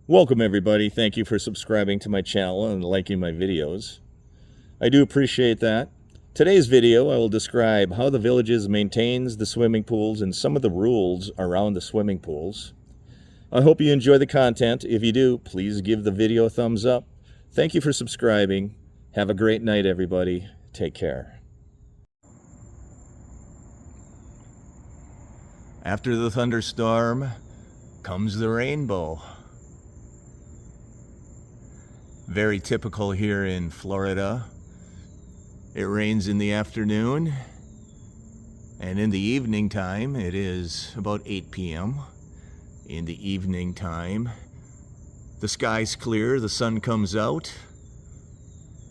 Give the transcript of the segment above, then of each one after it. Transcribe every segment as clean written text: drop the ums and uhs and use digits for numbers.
Welcome everybody. Thank you for subscribing to my channel and liking my videos. I do appreciate that. Today's video I will describe how the Villages maintains the swimming pools and some of the rules around the swimming pools. I hope you enjoy the content. If you do, please give the video a thumbs up. Thank you for subscribing. Have a great night everybody. Take care. After the thunderstorm comes the rainbow. Very typical here in Florida. It rains in the afternoon, and in the evening time, it is about 8 p.m. In the evening time, the sky's clear, the sun comes out,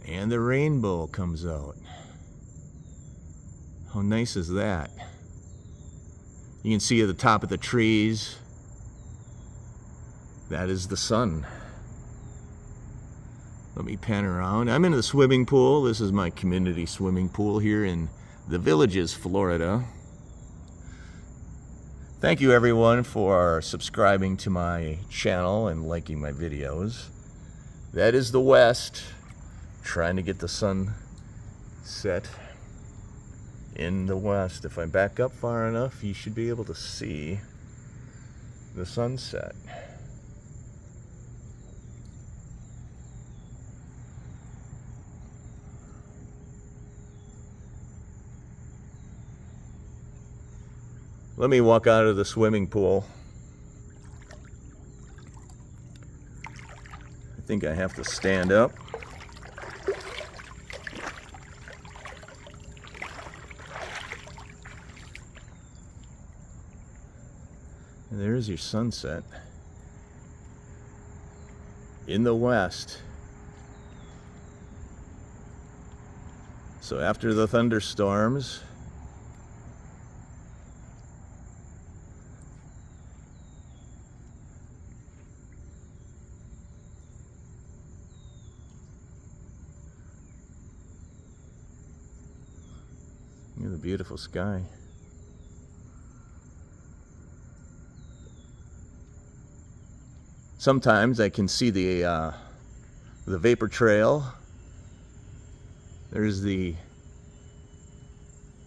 and the rainbow comes out. How nice is that? You can see at the top of the trees, that is the sun. Let me pan around. I'm in the swimming pool. This is my community swimming pool here in the Villages, Florida. Thank you everyone for subscribing to my channel and liking my videos. That is the west, trying to get the sun set in the west. If I back up far enough, you should be able to see the sunset. Let me walk out of the swimming pool. I think I have to stand up. And there's your sunset in the west. So after the thunderstorms, look at the beautiful sky. Sometimes I can see the vapor trail. There's the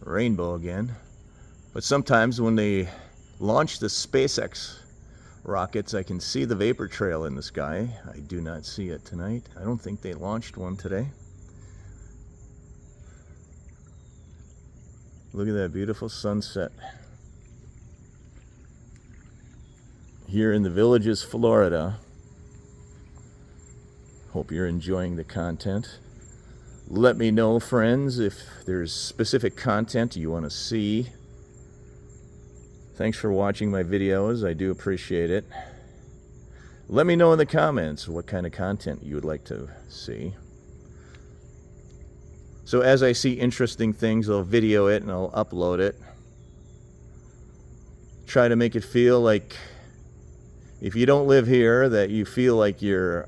rainbow again. But sometimes when they launch the SpaceX rockets, I can see the vapor trail in the sky. I do not see it tonight. I don't think they launched one today. Look at that beautiful sunset here in the Villages, Florida. Hope you're enjoying the content. Let me know, friends, if there's specific content you want to see. Thanks for watching my videos. I do appreciate it. Let me know in the comments what kind of content you would like to see. So as I see interesting things, I'll video it and I'll upload it. Try to make it feel like, if you don't live here, that you feel like you're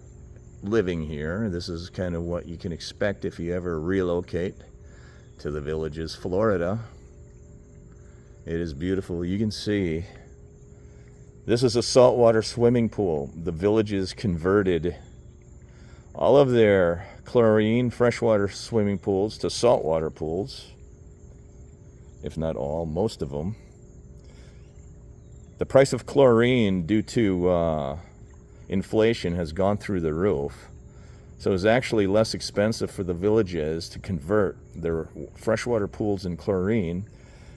living here. This is kind of what you can expect if you ever relocate to the Villages, Florida. It is beautiful. You can see this is a saltwater swimming pool. The Villages converted all of their chlorine freshwater swimming pools to saltwater pools, if not all, most of them. The price of chlorine due to inflation has gone through the roof, so it's actually less expensive for the Villages to convert their freshwater pools and chlorine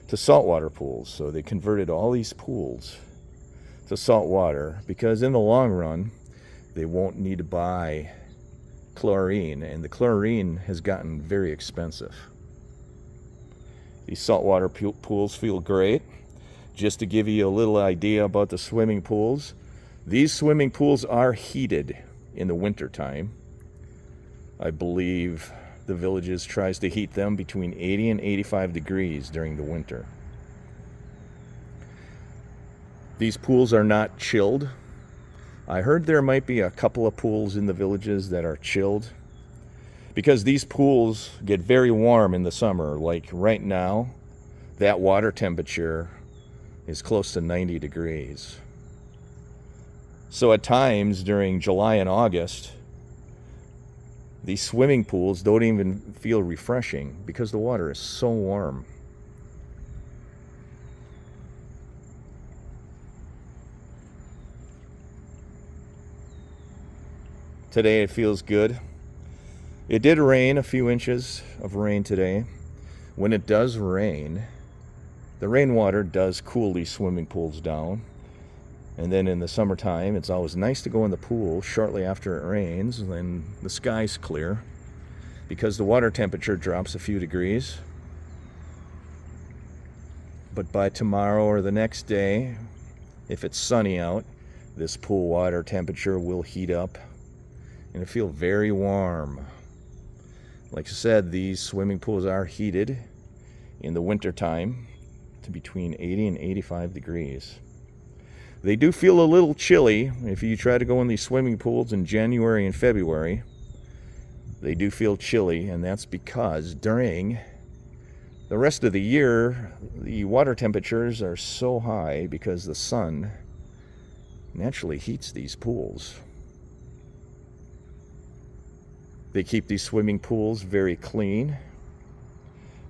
to saltwater pools. So they converted all these pools to saltwater because in the long run they won't need to buy chlorine, and the chlorine has gotten very expensive. These saltwater pools feel great. Just to give you a little idea about the swimming pools, these swimming pools are heated in the winter time. I believe the Villages tries to heat them between 80 and 85 degrees during the winter. These pools are not chilled. I heard there might be a couple of pools in the Villages that are chilled, because these pools get very warm in the summer. Like right now, that water temperature is close to 90 degrees. So at times during July and August, these swimming pools don't even feel refreshing because the water is so warm. Today it feels good. It did rain, a few inches of rain today. When it does rain, the rainwater does cool these swimming pools down. And then in the summertime, it's always nice to go in the pool shortly after it rains, and then the sky's clear because the water temperature drops a few degrees. But by tomorrow or the next day, if it's sunny out, this pool water temperature will heat up and it'll feel very warm. Like I said, these swimming pools are heated in the wintertime to between 80 and 85 degrees. They do feel a little chilly if you try to go in these swimming pools in January and February. They do feel chilly, and that's because during the rest of the year, the water temperatures are so high because the sun naturally heats these pools. They keep these swimming pools very clean.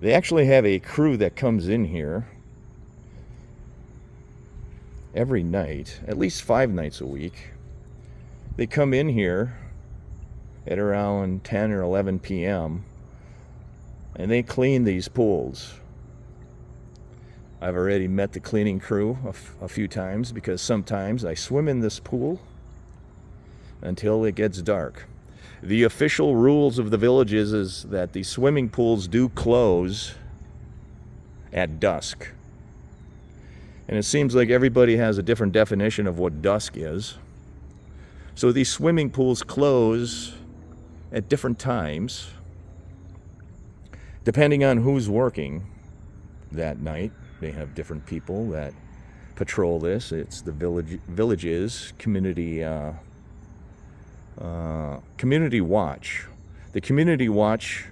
They actually have a crew that comes in here every night, at least 5 nights a week. They come in here at around 10 or 11 p.m. and they clean these pools. I've already met the cleaning crew a few times because sometimes I swim in this pool until it gets dark. The official rules of the villages is that the swimming pools do close at dusk. And it seems like everybody has a different definition of what dusk is. So these swimming pools close at different times, depending on who's working that night. They have different people that patrol this. It's the villages community watch. The community watch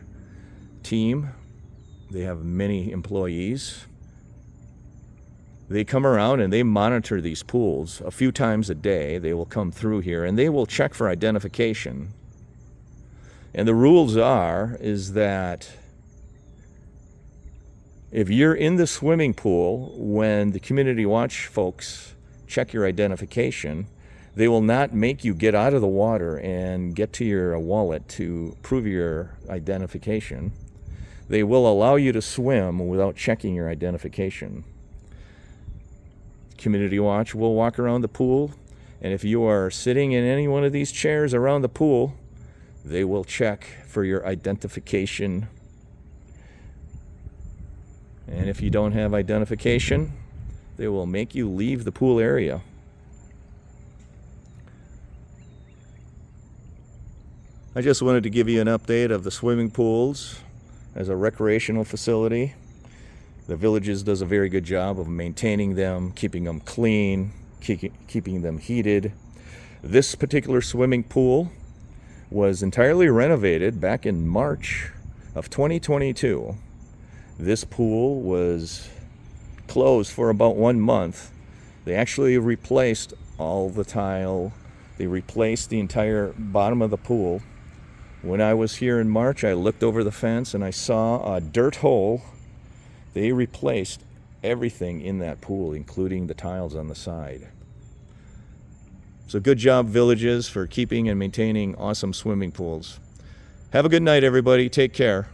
team, they have many employees. They come around and they monitor these pools a few times a day. They will come through here and they will check for identification. And the rules is that if you're in the swimming pool when the community watch folks check your identification, they will not make you get out of the water and get to your wallet to prove your identification. They will allow you to swim without checking your identification. Community Watch will walk around the pool, and if you are sitting in any one of these chairs around the pool, they will check for your identification. And if you don't have identification, they will make you leave the pool area. I just wanted to give you an update of the swimming pools as a recreational facility. The villages does a very good job of maintaining them, keeping them clean, keeping them heated. This particular swimming pool was entirely renovated back in March of 2022. This pool was closed for about 1 month. They actually replaced all the tile. They replaced the entire bottom of the pool. When I was here in March, I looked over the fence and I saw a dirt hole. They replaced everything in that pool, including the tiles on the side. So good job, villages, for keeping and maintaining awesome swimming pools. Have a good night, everybody. Take care.